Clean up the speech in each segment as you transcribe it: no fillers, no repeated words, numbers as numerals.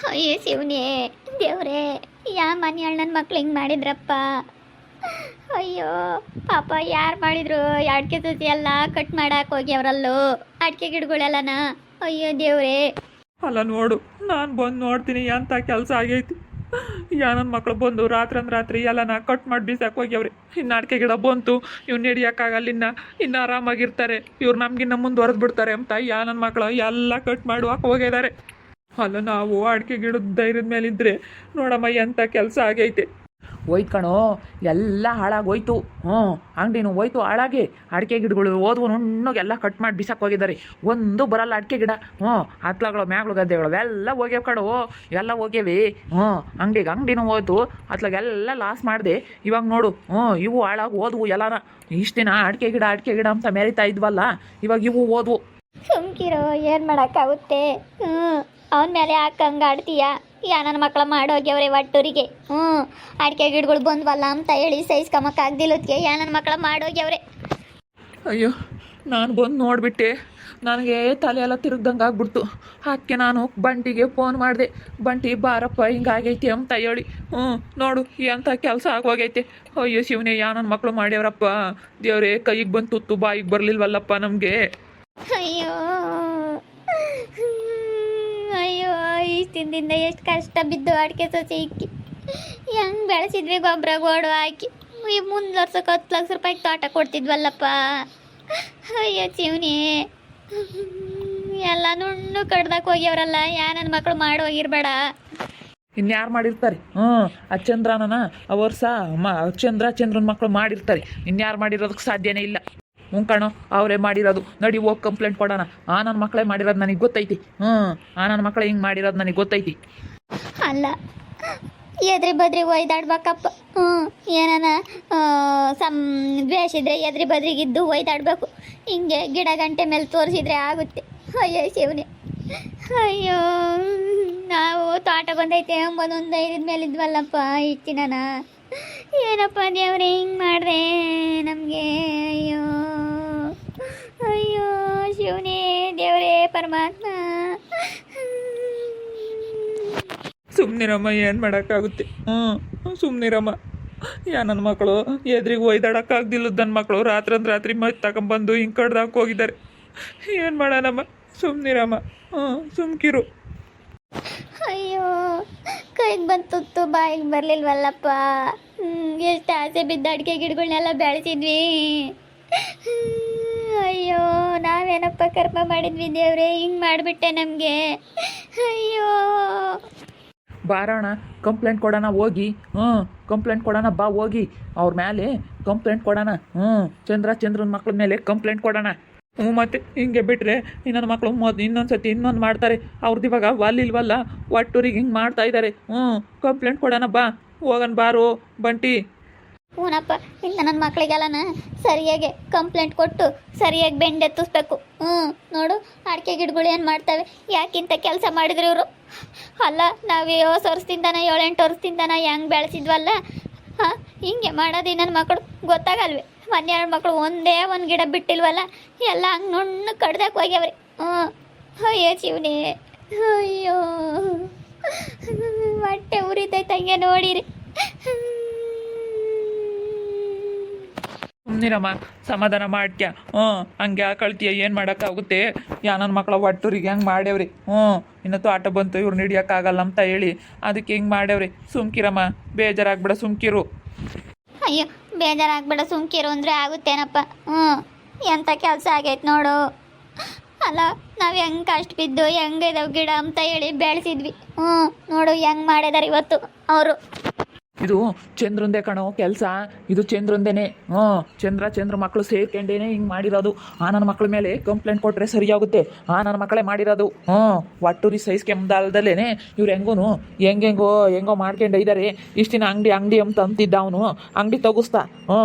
ಅಯ್ಯೋ ಶಿವನೇ ದೇವ್ರೇ, ಯಾ ಮನೆ ನನ್ನ ಮಕ್ಳು ಹಿಂಗೆ ಮಾಡಿದ್ರಪ್ಪ. ಅಯ್ಯೋ ಪಾಪ, ಯಾರು ಮಾಡಿದ್ರು? ಅಡಿಕೆ ಸಸಿ ಎಲ್ಲ ಕಟ್ ಮಾಡಕ್ಕೆ ಹೋಗ್ಯವ್ರಲ್ಲೋ ಅಡಿಕೆ ಗಿಡಗಳೆಲ್ಲನ. ಅಯ್ಯೋ ದೇವ್ರೇ. ಅಲ್ಲ ನೋಡು, ನಾನು ಬಂದು ನೋಡ್ತೀನಿ ಎಂಥ ಕೆಲಸ ಆಗೈತಿ. ನನ್ನ ಮಕ್ಳು ಬಂದು ರಾತ್ರಿ ಎಲ್ಲನ ಕಟ್ ಮಾಡಿ ಬೀಸಕ್ಕೆ ಹೋಗ್ಯವ್ರಿ. ಇನ್ನು ಅಡಿಕೆ ಗಿಡ ಬಂತು, ಇವ್ನು ಹಿಡಿಯೋಕ್ಕಾಗಲ್ಲ, ಇನ್ನು ಆರಾಮಾಗಿರ್ತಾರೆ, ಇವ್ರು ನಮಗಿನ್ನ ಮುಂದುವರೆದು ಬಿಡ್ತಾರೆ ಅಂತ ನನ್ನ ಮಕ್ಕಳು ಎಲ್ಲ ಕಟ್ ಮಾಡುವಕ್ಕೆ ಹೋಗಿದ್ದಾರೆ. ಅಲ್ಲ ನಾವು ಅಡಿಕೆ ಗಿಡದ ಧೈರ್ಯದ ಮೇಲಿದ್ದರೆ ನೋಡಮ್ಮ ಎಂಥ ಕೆಲಸ ಆಗೈತೆ. ಹೋಯ್ತು ಕಣೋ, ಎಲ್ಲ ಹಾಳಾಗೋಯ್ತು. ಅಂಗಡಿನೂ ಹೋಯ್ತು ಹಾಳಾಗಿ. ಅಡಿಕೆ ಗಿಡಗಳು ಹೋದ್ವು ನುಣ್ಣಗೆಲ್ಲ ಕಟ್ ಮಾಡಿ ಬಿಸಕ್ಕೆ ಹೋಗಿದ್ದಾರೆ. ಒಂದು ಬರಲ್ಲ ಅಡಿಕೆ ಗಿಡ. ಹತ್ಲಗಳು ಮ್ಯಾಗಳು ಗದ್ದೆಗಳು ಎಲ್ಲ ಹೋಗ್ಯಾವ ಕಣೋ, ಎಲ್ಲ ಹೋಗ್ಯವಿ. ಅಂಗಡಿನೂ ಹೋಯ್ತು, ಅತ್ಲಾಗೆಲ್ಲ ಲಾಸ್ ಮಾಡಿದೆ. ಇವಾಗ ನೋಡು, ಇವು ಹಾಳಾಗಿ ಹೋದ್ವು ಎಲ್ಲಾನ. ಇಷ್ಟು ದಿನ ಅಡಿಕೆ ಗಿಡ ಅಂತ ಮೆರಿತಾ ಇದ್ವಲ್ಲ, ಇವಾಗ ಇವು ಹೋದ್ವು. ಸುಮ್ಕಿರೋ, ಏನು ಮಾಡೋಕ್ಕಾಗುತ್ತೆ? ಅವನ ಮೇಲೆ ಹಾಕಂಗೆ ಆಡ್ತೀಯ? ನನ್ನ ಮಕ್ಳ ಮಾಡೋಗ್ಯವ್ರೆ ಒಟ್ಟೂರಿಗೆ. ಅಡಿಕೆ ಗಿಡಗಳು ಬಂದ್ವಲ್ಲ ಅಂತ ಹೇಳಿ ಸಹಿಸ್ಕೊಂಬಕ್ಕಾಗ್ದಿಲ್ಲದಕ್ಕೆ ನನ್ನ ಮಕ್ಳ ಮಾಡೋಗ್ಯವ್ರೆ. ಅಯ್ಯೋ, ನಾನು ಬಂದು ನೋಡಿಬಿಟ್ಟೆ, ನನಗೆ ತಲೆ ಎಲ್ಲ ತಿರುಗ್ದಂಗೆ ಆಗ್ಬಿಡ್ತು. ಅದಕ್ಕೆ ನಾನು ಬಂಟಿಗೆ ಫೋನ್ ಮಾಡಿದೆ. ಬಂಟಿ ಬಾರಪ್ಪ ಹಿಂಗಾಗೈತಿ ಅಂತ ಹೇಳಿ. ನೋಡು ಎಂಥ ಕೆಲಸ ಆಗೋಗೈತೆ. ಅಯ್ಯೋ ಶಿವನೇ, ನನ್ನ ಮಕ್ಕಳು ಮಾಡ್ಯವ್ರಪ್ಪ. ದೇವ್ರೇ, ಕೈಗೆ ಬಂದು ತುತ್ತು ಬಾಯಿಗೆ ಬರಲಿಲ್ವಲ್ಲಪ್ಪ ನಮಗೆ. ಅಯ್ಯೋ ಅಯ್ಯೋ, ಇಷ್ಟಿಂದಿಂದ ಎಷ್ಟು ಕಷ್ಟ ಬಿದ್ದು ಅಡಿಕೆ ಸಸಿ ಇಕ್ಕಿ ಹೆಂಗೆ ಬೆಳೆಸಿದ್ವಿ, ಗೊಬ್ಬರ ಗೋಡು ಹಾಕಿ. ಮುಂದೆ ವರ್ಷಕ್ಕೆ 10 ಲಕ್ಷ ರೂಪಾಯಿ ತೋಟ ಕೊಡ್ತಿದ್ವಲ್ಲಪ್ಪ. ಅಯ್ಯೋ ಶಿವನೇ, ಎಲ್ಲ ನುಣ್ಣು ಕಡ್ದಕ್ಕೆ ಹೋಗ್ಯವ್ರಲ್ಲ. ನನ್ನ ಮಕ್ಕಳು ಮಾಡೋಗಿರ್ಬೇಡ. ಇನ್ಯಾರು ಮಾಡಿರ್ತಾರೆ? ಆ ಚಂದ್ರನ ಆ ವರ್ಷ ಚಂದ್ರನ ಮಕ್ಕಳು ಮಾಡಿರ್ತಾರೆ. ಇನ್ಯಾರು ಮಾಡಿರೋದಕ್ಕೆ ಸಾಧ್ಯನೇ ಇಲ್ಲ. ಕಣೋ, ಅವರೇ ಮಾಡಿರೋದು. ನಡಿ ಹೋಗಿ ಕಂಪ್ಲೇಂಟ್ ಕೊಡೋಣ. ನನ್ನ ಮಕ್ಕಳೇ ಮಾಡಿರೋದು ನನಗೆ ಗೊತ್ತೈತಿ. ನನ್ನ ಮಕ್ಕಳೇ ಹಿಂಗೆ ಮಾಡಿರೋದು ನನಗೆ ಗೊತ್ತೈತಿ. ಅಲ್ಲ, ಎದ್ರಿ ಬದ್ರಿ ಒಯ್ದಾಡ್ಬೇಕಪ್ಪ. ಏನಾನ ದ್ವೇಷ ಇದ್ರೆ ಎದ್ರಿ ಬದ್ರಿಗಿದ್ದು ಒಯ್ದಾಡ್ಬೇಕು. ಹಿಂಗೆ ಗಿಡ ಗಂಟೆ ಮೇಲೆ ತೋರಿಸಿದ್ರೆ ಆಗುತ್ತೆ. ಅಯ್ಯೋ ಶಿವನೇ, ಅಯ್ಯೋ ನಾವು ತೋಟ ಬಂದೈತೆ ಎಂಬುದೊಂದು ಧೈರ್ಯದ ಮೇಲೆ ಇದ್ವಲ್ಲಪ್ಪ ಇಷ್ಟಿನ. ಏನಪ್ಪ ದೇವ್ರೆ ಹಿಂಗೆ ಮಾಡ್ರೆ ನಮಗೆ? ಅಯ್ಯೋ ಅಯ್ಯೋ ಶಿವನೇ, ದೇವರೇ ಪರಮಾತ್ಮ. ಸುಮ್ಮನಿರಮ್ಮ, ಏನು ಮಾಡೋಕ್ಕಾಗುತ್ತೆ? ಸುಮ್ಮನಿರಮ್ಮ. ನನ್ನ ಮಕ್ಕಳು ಎದ್ರಿಗೆ ಒಯ್ದಾಡೋಕ್ಕಾಗ್ದಿಲ್ಲದ ನನ್ನ ಮಕ್ಕಳು ರಾತ್ರಿ ಮದ್ದು ತಗೊಂಬಂದು ಹಿಂಗೆ ಕಡ್ದಾಕ ಹೋಗಿದ್ದಾರೆ. ಏನು ಮಾಡೋಣಮ್ಮ? ಸುಮ್ಮನಿರಮ್ಮ, ಸುಮ್ಕಿರು. ಅಯ್ಯೋ, ಕೈಗೆ ಬಂದು ತುತ್ತು ಬಾಯಿಗೆ ಬರಲಿಲ್ವಲ್ಲಪ್ಪ. ಎಷ್ಟು ಆಸೆ ಬಿದ್ದು ಅಡಿಕೆ ಗಿಡಗಳನ್ನೆಲ್ಲ ಬೆಳೆಸಿದ್ವಿ. ಅಯ್ಯೋ, ನಾವೇನಪ್ಪ ಕರ್ಮ ಮಾಡಿದ್ವಿ ದೇವ್ರೆ, ಹಿಂಗೆ ಮಾಡಿಬಿಟ್ಟೆ ನಮಗೆ. ಅಯ್ಯೋ, ಬಾರೋಣ, ಕಂಪ್ಲೇಂಟ್ ಕೊಡೋಣ ಹೋಗಿ. ಕಂಪ್ಲೇಂಟ್ ಕೊಡೋಣ, ಬಾ ಹೋಗಿ ಅವ್ರ ಮೇಲೆ ಕಂಪ್ಲೇಂಟ್ ಕೊಡೋಣ. ಚಂದ್ರನ ಮಕ್ಳ ಮೇಲೆ ಕಂಪ್ಲೇಂಟ್ ಕೊಡೋಣ. ಮತ್ತು ಹಿಂಗೆ ಬಿಟ್ಟರೆ ನನ್ನ ಮಕ್ಕಳು ಇನ್ನೊಂದು ಮಾಡ್ತಾರೆ. ಅವ್ರದ್ದು ಇವಾಗ ವಾಲಿಲ್ವಲ್ಲ, ಒಟ್ಟೂರಿಗೆ ಹಿಂಗೆ ಮಾಡ್ತಾ ಇದ್ದಾರೆ. ಕಂಪ್ಲೇಂಟ್ ಕೊಡೋಣ, ಬಾ ಹೋಗೋಣ ಬಾರೋ ಬಂಟಿ. ಹೂನಪ್ಪ, ಇಲ್ಲ ನನ್ನ ಮಕ್ಕಳಿಗೆಲ್ಲನ ಸರಿಯಾಗಿ ಕಂಪ್ಲೇಂಟ್ ಕೊಟ್ಟು ಸರಿಯಾಗಿ ಬೆಂಡೆತ್ತಿಸ್ಬೇಕು. ನೋಡು, ಅಡಿಕೆ ಗಿಡಗಳು ಏನು ಮಾಡ್ತವೆ, ಯಾಕಿಂತ ಕೆಲಸ ಮಾಡಿದ್ರು ಇವರು. ಅಲ್ಲ, ನಾವು 8 ವರ್ಷದಿಂದನ 7-8 ವರ್ಷದಿಂದನ ಹೆಂಗೆ ಬೆಳೆಸಿದ್ವಲ್ಲ, ಹಿಂಗೆ ಮಾಡೋದು ನನ್ನ ಮಕ್ಕಳು ಗೊತ್ತಾಗಲ್ವೇ? ಮೊನ್ನೆ 2 ಮಕ್ಕಳು ಒಂದೇ ಒಂದು ಗಿಡ ಬಿಟ್ಟಿಲ್ವಲ್ಲ, ಎಲ್ಲ ಹಂಗೆ ನುಣ್ಣು ಕಡ್ದಕ್ಕೆ ಹೋಗ್ಯವ್ರಿ. ಅಯ್ಯೋ ಶಿವನೇ, ಅಯ್ಯೋ ಹೊಟ್ಟೆ ಉರಿತೈತೆ ಹಂಗೆ ನೋಡಿರಿ. ಸುಮ್ಮನಿರಮ್ಮ, ಸಮಾಧಾನ ಮಾಡ್ತ್ಯಾ? ಹಂಗೆ ಕಳ್ತೀಯ, ಏನು ಮಾಡೋಕ್ಕಾಗುತ್ತೆ? ನನ್ನ ಮಕ್ಕಳ ಒಟ್ಟೂರಿಗೆ ಹೆಂಗೆ ಮಾಡ್ಯವ್ರಿ. ಇನ್ನು ತೋಟ ಬಂತು, ಇವ್ರು ಹಿಡಿಯೋಕ್ಕಾಗಲ್ಲ ಅಂತ ಹೇಳಿ ಅದಕ್ಕೆ ಹಿಂಗೆ ಮಾಡ್ಯವ್ರಿ. ಸುಮ್ಕಿರಮ್ಮ, ಬೇಜಾರಾಗ್ಬೇಡ, ಸುಮ್ಕಿರು. ಅಯ್ಯೋ, ಬೇಜಾರಾಗ್ಬೇಡ, ಸುಮ್ಕಿರು ಅಂದರೆ ಆಗುತ್ತೇನಪ್ಪ? ಎಂಥ ಕೆಲಸ ಆಗೈತೆ ನೋಡು. ಅಲ್ಲ, ನಾವು ಹೆಂಗೆ ಕಷ್ಟ ಬಿದ್ದು ಹೆಂಗಿದಾವೆ ಗಿಡ ಅಂತ ಹೇಳಿ ಬೆಳೆಸಿದ್ವಿ. ನೋಡು ಹೆಂಗೆ ಮಾಡಿದಾರೆ ಇವತ್ತು ಅವರು. ಇದು ಚಂದ್ರಂದೇ ಕಣೋ ಕೆಲಸ, ಇದು ಚಂದ್ರಂದೇನೆ. ಚಂದ್ರ ಮಕ್ಕಳು ಸೇರ್ಕೊಂಡೇನೆ ಹಿಂಗೆ ಮಾಡಿರೋದು. ನನ್ನ ಮಕ್ಕಳ ಮೇಲೆ ಕಂಪ್ಲೇಂಟ್ ಕೊಟ್ಟರೆ ಸರಿಯಾಗುತ್ತೆ. ನನ್ನ ಮಕ್ಕಳೇ ಮಾಡಿರೋದು. ಒಟ್ಟೂರಿ ಸೈಸ್ಕೆಂಬಲ್ದಲ್ಲೇ ಇವ್ರು ಹೆಂಗೋ ಮಾಡ್ಕೊಂಡು ಇದ್ದಾರೆ. ಇಷ್ಟಿನ ಅಂಗಡಿ ಅಂತ ಅಂತಿದ್ದ ಅವನು, ಅಂಗಡಿ ತಗೋಸ್ತಾ.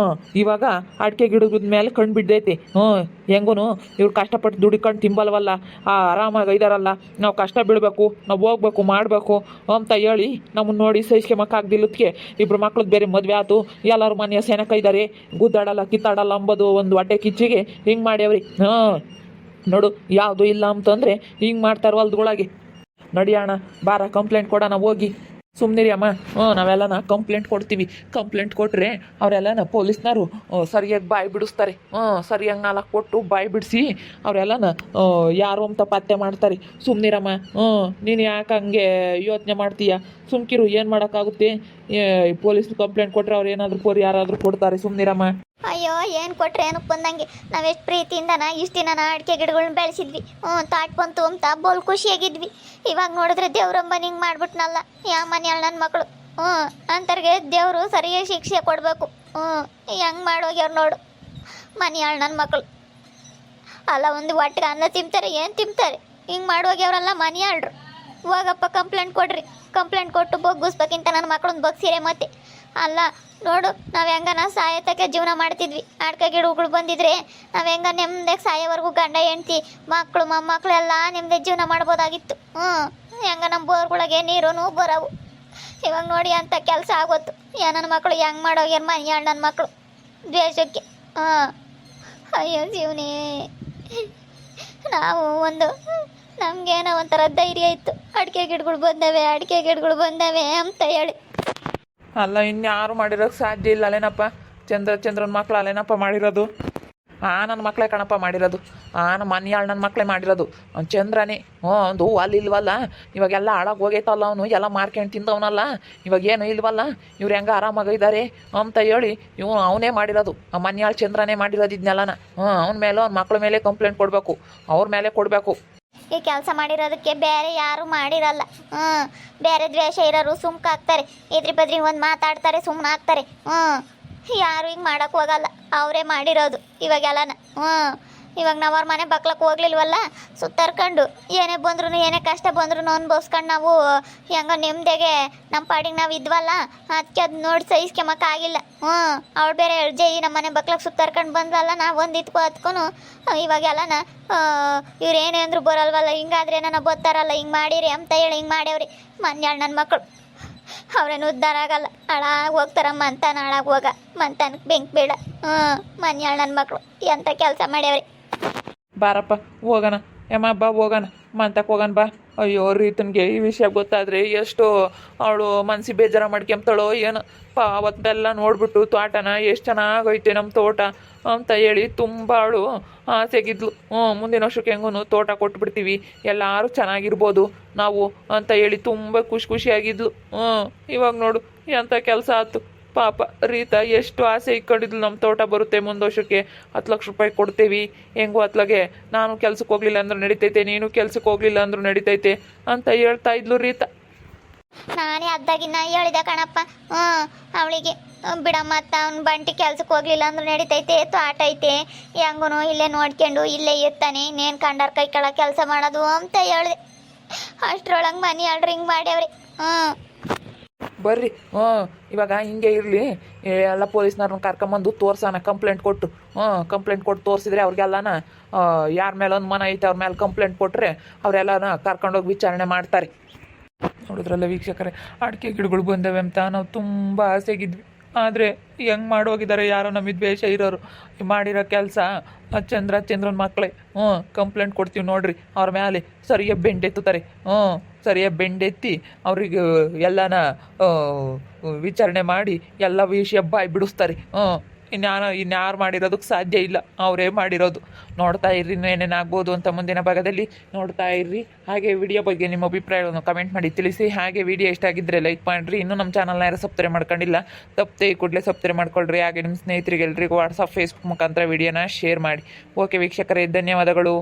ಇವಾಗ ಅಡಿಕೆ ಗಿಡದ ಮೇಲೆ ಕಣ್ಣು ಬಿದ್ದೈತಿ. ಹೆಂಗೂ ಇವ್ರು ಕಷ್ಟಪಟ್ಟು ದುಡಿಕೊಂಡು ತಿಂಬಲ್ವಲ್ಲ, ಆರಾಮಾಗಿ ಇದಾರಲ್ಲ. ನಾವು ಕಷ್ಟ ಬೀಳಬೇಕು, ನಾವು ಹೋಗ್ಬೇಕು, ಮಾಡಬೇಕು ಅಂತ ಹೇಳಿ ನಮ್ಮನ್ನು ನೋಡಿ ಸಹಿಸ್ಕೊಂಬಕ್ಕಾಗ್ದಿಲ್ಲದಕ್ಕೆ 2 ಮಕ್ಳದ್ದು ಬೇರೆ ಮದುವೆ ಆಯ್ತು. ಎಲ್ಲರೂ ಮನೆಯ ಸೆನಕ ಇದ್ದಾರೆ, ಗುದ್ದಾಡಲ್ಲ ಕಿತ್ತಾಡಲ್ಲ ಅಂಬೋದು ಒಂದು ಹೊಟ್ಟೆ ಕಿಚ್ಚಿಗೆ ಹಿಂಗೆ ಮಾಡ್ಯಾವ್ರಿ. ನೋಡು, ಯಾವುದು ಇಲ್ಲ ಅಂತಂದರೆ ಹಿಂಗೆ ಮಾಡ್ತಾರೆ ಹೊಲ್ದೊಳಗೆ. ನಡಿಯೋಣ ಬಾರ ಕಂಪ್ಲೇಂಟ್ ಕೊಡೋಣ ಹೋಗಿ ಸುಮ್ಮನಿರಿ ಅಮ್ಮ ನಾವೆಲ್ಲನ ಕಂಪ್ಲೇಂಟ್ ಕೊಡ್ತೀವಿ ಕಂಪ್ಲೇಂಟ್ ಕೊಟ್ಟರೆ ಅವರೆಲ್ಲನ ಪೊಲೀಸ್ನವರು ಸರಿಯಾಗಿ ಬಾಯಿ ಬಿಡಿಸ್ತಾರೆ ಸರಿಯಾಗಿ ನಾಲ್ಕು ಕೊಟ್ಟು ಬಾಯಿ ಬಿಡಿಸಿ ಅವರೆಲ್ಲನ ಯಾರು ಅಂತ ಪತ್ತೆ ಮಾಡ್ತಾರೆ ಸುಮ್ಮನಿರಮ್ಮ ನೀನು ಯಾಕೆ ಹಂಗೆ ಯೋಚನೆ ಮಾಡ್ತೀಯ ಸುಮ್ಕಿರು ಏನು ಮಾಡೋಕ್ಕಾಗುತ್ತೆ ಪೊಲೀಸ್ ಕಂಪ್ಲೇಂಟ್ ಕೊಟ್ಟರೆ ಅವ್ರು ಏನಾದರೂ ಯಾರಾದರೂ ಕೊಡ್ತಾರೆ ಸುಮ್ಮನಿರಮ್ಮ ಅಯ್ಯೋ ಏನು ಕೊಟ್ರೆ ಏನಕ್ಕೆ ಬಂದಂಗೆ ನಾವೆಷ್ಟು ಪ್ರೀತಿಯಿಂದನ ಇಷ್ಟು ದಿನ ಅಡಿಕೆ ಗಿಡಗಳನ್ನ ಬೆಳೆಸಿದ್ವಿ ತಾಟ್ ಬಂತು ಅಂತ ಬೋಲ್ ಖುಷಿಯಾಗಿದ್ವಿ ಇವಾಗ ನೋಡಿದ್ರೆ ದೇವ್ರಂಬ ಹಿಂಗೆ ಮಾಡ್ಬಿಟ್ನಲ್ಲ ಯಾವ ಮನೆಯಾಳ ನನ್ನ ಮಕ್ಕಳು ಅಂತರ್ಗೆ ದೇವರು ಸರಿಯಾಗಿ ಶಿಕ್ಷೆ ಕೊಡಬೇಕು ಹೆಂಗೆ ಮಾಡೋಗ್ಯಾರ ನೋಡು ಮನೆಯಾಳ ನನ್ನ ಮಕ್ಕಳು ಅಲ್ಲ ಒಂದು ಒಟ್ಟಿಗೆ ಅನ್ನ ತಿಂತಾರೆ ಏನು ತಿಂತಾರೆ ಹಿಂಗೆ ಮಾಡೋಗ್ಯವ್ರಲ್ಲ ಮನೆಯಾಳ್ರು ಹೋಗಪ್ಪ ಕಂಪ್ಲೇಂಟ್ ಕೊಡ್ರಿ ಕಂಪ್ಲೇಂಟ್ ಕೊಟ್ಟು ಬಗ್ಗಿಸ್ಬೇಕಿಂತ ನನ್ನ ಮಕ್ಕಳನ್ನ ಬಗ್ಸಿರೆ ಮತ್ತೆ ಅಲ್ಲ ನೋಡು ನಾವು ಹೆಂಗನ ಸಾಯತಕ್ಕೆ ಜೀವನ ಮಾಡ್ತಿದ್ವಿ ಅಡ್ಕೆ ಗಿಡಗಳು ಬಂದಿದ್ರೆ ನಾವು ಹೆಂಗ ನೆಮ್ಮದಿಗೆ ಸಾಯೋವರೆಗೂ ಗಂಡ ಹೆಂಡ್ತಿ ಮಕ್ಕಳು ಮೊಮ್ಮಕ್ಕಳು ಎಲ್ಲ ನೆಮ್ಮದಿ ಜೀವನ ಮಾಡ್ಬೋದಾಗಿತ್ತು ಹೆಂಗ ನಮ್ಮ ಬೋರ್ಗಳಿಗೆ ನೀರು ಬರವು ಇವಾಗ ನೋಡಿ ಅಂತ ಕೆಲಸ ಆಗೋತ್ತು ನನ್ನ ಮಕ್ಕಳು ಹೆಂಗೆ ಮಾಡೋಗ್ಯಾರ ಮನೆಯಾಳ ನನ್ನ ಮಕ್ಕಳು ದ್ವೇಷಕ್ಕೆ ಅಯ್ಯೋ ಜೀವನೇ ನಾವು ನಮಗೇನೋ ಒಂಥರ ಧೈರ್ಯ ಇತ್ತು ಅಡಿಕೆ ಗಿಡಗಳು ಬಂದವೆ ಅಂತ ಹೇಳಿ ಅಲ್ಲ ಇನ್ಯಾರು ಮಾಡಿರೋಕ್ಕೆ ಸಾಧ್ಯ ಇಲ್ಲ ಅಲ್ಲೇನಪ್ಪ ಚಂದ್ರನ ಮಕ್ಳು ಅಲ್ಲೇನಪ್ಪ ಮಾಡಿರೋದು ನನ್ನ ಮಕ್ಕಳೇ ಕಣಪ್ಪ ಮಾಡಿರೋದು ನಮ್ಮ ಮನೆಯಾಳು ನನ್ನ ಮಕ್ಕಳೇ ಮಾಡಿರೋದು ಅವ್ನು ಚಂದ್ರನೇ ಒಂದು ಅಲ್ಲಿ ಇಲ್ವಲ್ಲ ಇವಾಗೆಲ್ಲ ಹಾಳಾಗಿ ಹೋಗೈತಲ್ಲ ಅವನು ಎಲ್ಲ ಮಾರ್ಕೊಂಡು ತಿಂದವನಲ್ಲ ಇವಾಗ ಏನು ಇಲ್ವಲ್ಲ ಇವ್ರು ಹೆಂಗೆ ಆರಾಮಾಗಿದ್ದಾರೆ ಅಂತ ಹೇಳಿ ಅವನೇ ಮಾಡಿರೋದು ಆ ಮನೆಯಾಳು ಚಂದ್ರನೇ ಮಾಡಿರೋದು ಇದನ್ನೆಲ್ಲನ ಅವನ ಮೇಲೆ ಅವ್ನ ಮಕ್ಳ ಮೇಲೆ ಕಂಪ್ಲೇಂಟ್ ಕೊಡಬೇಕು ಅವ್ರ ಮೇಲೆ ಕೊಡಬೇಕು ಈ ಕೆಲಸ ಮಾಡಿರೋದಕ್ಕೆ ಬೇರೆ ಯಾರು ಮಾಡಿರಲ್ಲ ಬೇರೆ ದ್ವೇಷ ಇರೋರು ಸುಮ್ಕಾಗ್ತಾರೆ ಎದ್ರಿ ಬದ್ರಿ ಒಂದು ಮಾತಾಡ್ತಾರೆ ಸುಮ್ಮನೆ ಆಗ್ತಾರೆ ಯಾರು ಹಿಂಗೆ ಮಾಡೋಕೆ ಹೋಗಲ್ಲ ಅವರೇ ಮಾಡಿರೋದು ಇವಾಗೆಲ್ಲನ ಇವಾಗ ನಾವು ಅವ್ರ ಮನೆ ಬಕ್ಲಕ್ಕೆ ಹೋಗ್ಲಿಲ್ವಲ್ಲ ಸುತ್ತರ್ಕೊಂಡು ಏನೇ ಬಂದ್ರು ಏನೇ ಕಷ್ಟ ಬಂದ್ರು ಅನ್ಭವಿಸ್ಕೊಂಡು ನಾವು ಹೆಂಗ ನೆಮ್ಮದಿಗೆ ನಮ್ಮ ಪಾಡಿಗೆ ನಾವು ಇದ್ವಲ್ಲ ಅದಕ್ಕೆ ಅದು ನೋಡಿ ಸಹಿಸ್ಕೊಂಬಕ್ಕಾಗಿಲ್ಲ ಅವಳು ಬೇರೆ ಜೈ ನಮ್ಮ ಮನೆ ಬಕ್ಲಕ್ಕೆ ಸುತ್ತರ್ಕೊಂಡು ಬಂದ್ವಲ್ಲ ನಾವು ಒಂದು ಹತ್ಕೊನು ಇವಾಗೆಲ್ಲನ ಇವ್ರು ಏನೇ ಅಂದ್ರು ಬರಲ್ವಲ್ಲ ಹಿಂಗಾದ್ರೆ ನನ್ನ ಗೊತ್ತಾರಲ್ಲ ಹಿಂಗೆ ಮಾಡಿರಿ ಅಂತ ಹೇಳಿ ಹಿಂಗೆ ಮಾಡ್ಯವ್ರಿ ಮನ್ಯಾಳ ನನ್ನ ಮಕ್ಕಳು ಅವ್ರೇನು ಉದ್ಧಾರ ಆಗಲ್ಲ ಹಾಳಾಗಿ ಹೋಗ್ತಾರಮ್ಮ ಅಂತ ಹಾಳಾಗಿ ಹೋಗ ಮಂತನಕ್ಕೆ ಬೆಂಕಿ ಬೇಡ ಮನ್ಯಾಳ ನನ್ನ ಮಕ್ಕಳು ಎಂಥ ಕೆಲಸ ಮಾಡ್ಯವ್ರಿ ಬಾರಪ್ಪ ಹೋಗೋಣ ಬಾ ಹೋಗೋಣ ಮಂತಕ್ಕೆ ಹೋಗೋಣ ಬಾ ಅಯ್ಯೋ ರೀತನ್ಗೆ ಈ ವಿಷಯ ಗೊತ್ತಾದರೆ ಎಷ್ಟು ಅವಳು ಮನ್ಸಿ ಬೇಜಾರ ಮಾಡ್ಕೊಂತಾಳೋ ಏನು ಅವತ್ತೆಲ್ಲ ನೋಡ್ಬಿಟ್ಟು ತೋಟನ ಎಷ್ಟು ಚೆನ್ನಾಗೈತೆ ನಮ್ಮ ತೋಟ ಅಂತ ಹೇಳಿ ತುಂಬ ಅವಳು ಆಸೆಗಿದ್ಲು ಮುಂದಿನ ವರ್ಷಕ್ಕೆ ಹೆಂಗೂ ತೋಟ ಕೊಟ್ಬಿಡ್ತೀವಿ ಎಲ್ಲರೂ ಚೆನ್ನಾಗಿರ್ಬೋದು ನಾವು ಅಂತ ಹೇಳಿ ತುಂಬ ಖುಷಿಯಾಗಿದ್ಲು ಇವಾಗ ನೋಡು ಎಂಥ ಕೆಲಸ ಆಯ್ತು ಪಾಪ ರೀತಾ ಎಷ್ಟು ಆಸೆ ಇಟ್ಕೊಂಡಿದ್ಲು ನಮ್ಮ ತೋಟ ಬರುತ್ತೆ ಮುಂದೆ ವರ್ಷಕ್ಕೆ 10 ಲಕ್ಷ ರೂಪಾಯಿ ಕೊಡ್ತೀವಿ ಹೆಂಗೋ ಅತ್ಲಾಗೆ ನಾನು ಕೆಲ್ಸಕ್ಕೆ ಹೋಗ್ಲಿಲ್ಲ ಅಂದ್ರೂ ನಡೀತೈತೆ ನೀನು ಕೆಲ್ಸಕ್ಕೆ ಹೋಗ್ಲಿಲ್ಲ ಅಂದ್ರೂ ನಡೀತೈತೆ ಅಂತ ಹೇಳ್ತಾ ಇದ್ಲು ರೀತಾ ನಾನೇ ಅದ್ದಾಗಿನ ಹೇಳಿದೆ ಕಣಪ್ಪ ಅವಳಿಗೆ ಬಿಡಮ್ಮ ಅವ್ನು ಬಂಟಿ ಕೆಲ್ಸಕ್ಕೆ ಹೋಗ್ಲಿಲ್ಲ ಅಂದ್ರೂ ನಡೀತೈತೆ ತೋಟ ಐತೆ ಹೆಂಗೂ ಇಲ್ಲೇ ನೋಡ್ಕೊಂಡು ಇಲ್ಲೇ ಇರ್ತಾನೆ ಇನ್ನೇನು ಕಂಡರ್ ಕೈ ಕೆಳಗೆ ಕೆಲಸ ಮಾಡೋದು ಅಂತ ಹೇಳಿದೆ ಅಷ್ಟ್ರೊಳಗೆ ಮನೆ ಆಡ್ರಿ ಹಿಂಗೆ ಮಾಡ್ಯಾವ್ರಿ ಬರ್ರಿ ಇವಾಗ ಹಿಂಗೆ ಇರಲಿ ಎಲ್ಲ ಪೊಲೀಸ್ನವ್ರನ್ನ ಕರ್ಕೊಂಬಂದು ತೋರ್ಸೋಣ ಕಂಪ್ಲೇಂಟ್ ಕೊಟ್ಟು ಕಂಪ್ಲೇಂಟ್ ಕೊಟ್ಟು ತೋರಿಸಿದ್ರೆ ಅವ್ರಿಗೆಲ್ಲನ ಯಾರ ಮೇಲೆ ಒಂದು ಮನ ಐತೆ ಅವ್ರ ಮೇಲೆ ಕಂಪ್ಲೇಂಟ್ ಕೊಟ್ಟರೆ ಅವರೆಲ್ಲನ ಕರ್ಕೊಂಡೋಗಿ ವಿಚಾರಣೆ ಮಾಡ್ತಾರೆ ನೋಡಿದ್ರಲ್ಲ ವೀಕ್ಷಕರೇ ಅಡಿಕೆ ಗಿಡಗಳು ಬಂದವೆ ಅಂತ ನಾವು ತುಂಬ ಆಸೆಗಿದ್ವಿ ಆದರೆ ಹೆಂಗೆ ಮಾಡೋಗಿದ್ದಾರೆ ಯಾರೋ ನಮಗೆ ದ್ವೇಷ ಇರೋರು ಮಾಡಿರೋ ಕೆಲಸ ಚಂದ್ರನ ಮಕ್ಕಳೇ ಕಂಪ್ಲೇಂಟ್ ಕೊಡ್ತೀವಿ ನೋಡ್ರಿ ಅವ್ರ ಮೇಲೆ ಸರಿಯಾಗಿ ಬೆಂಡೆತ್ತುತ್ತಾರೆ ಸರಿಯಾಗಿ ಬೆಂಡೆತ್ತಿ ಅವ್ರಿಗೆ ಎಲ್ಲನ ವಿಚಾರಣೆ ಮಾಡಿ ಎಲ್ಲ ವಿಷಯ ಬಾಯಿ ಬಿಡಿಸ್ತಾರೆ ಇನ್ಯಾರು ಮಾಡಿರೋದಕ್ಕೆ ಸಾಧ್ಯ ಇಲ್ಲ ಅವರೇ ಮಾಡಿರೋದು ನೋಡ್ತಾ ಇರ್ರಿ ಏನೇನಾಗ್ಬೋದು ಅಂತ ಮುಂದಿನ ಭಾಗದಲ್ಲಿ ನೋಡ್ತಾ ಇರ್ರಿ ಹಾಗೆ ವಿಡಿಯೋ ಬಗ್ಗೆ ನಿಮ್ಮ ಅಭಿಪ್ರಾಯವನ್ನು ಕಮೆಂಟ್ ಮಾಡಿ ತಿಳಿಸಿ ಹಾಗೆ ವಿಡಿಯೋ ಇಷ್ಟ ಆಗಿದ್ದರೆ ಲೈಕ್ ಮಾಡಿರಿ ಇನ್ನೂ ನಮ್ಮ ಚಾನಲ್ನ ಯಾರು ಸಬ್ಸ್ಕ್ರೈಬ್ ಮಾಡ್ಕೊಂಡಿಲ್ಲ ತಪ್ಪದೆ ಕೂಡಲೇ ಸಬ್ಸ್ಕ್ರೈಬ್ ಮಾಡ್ಕೊಳ್ರಿ ಹಾಗೆ ನಿಮ್ಮ ಸ್ನೇಹಿತರಿಗೆ ಎಲ್ರಿಗೂ ವಾಟ್ಸಪ್ ಫೇಸ್ಬುಕ್ ಮುಖಾಂತರ ವಿಡಿಯೋನ ಶೇರ್ ಮಾಡಿ ಓಕೆ ವೀಕ್ಷಕರೇ ಧನ್ಯವಾದಗಳು.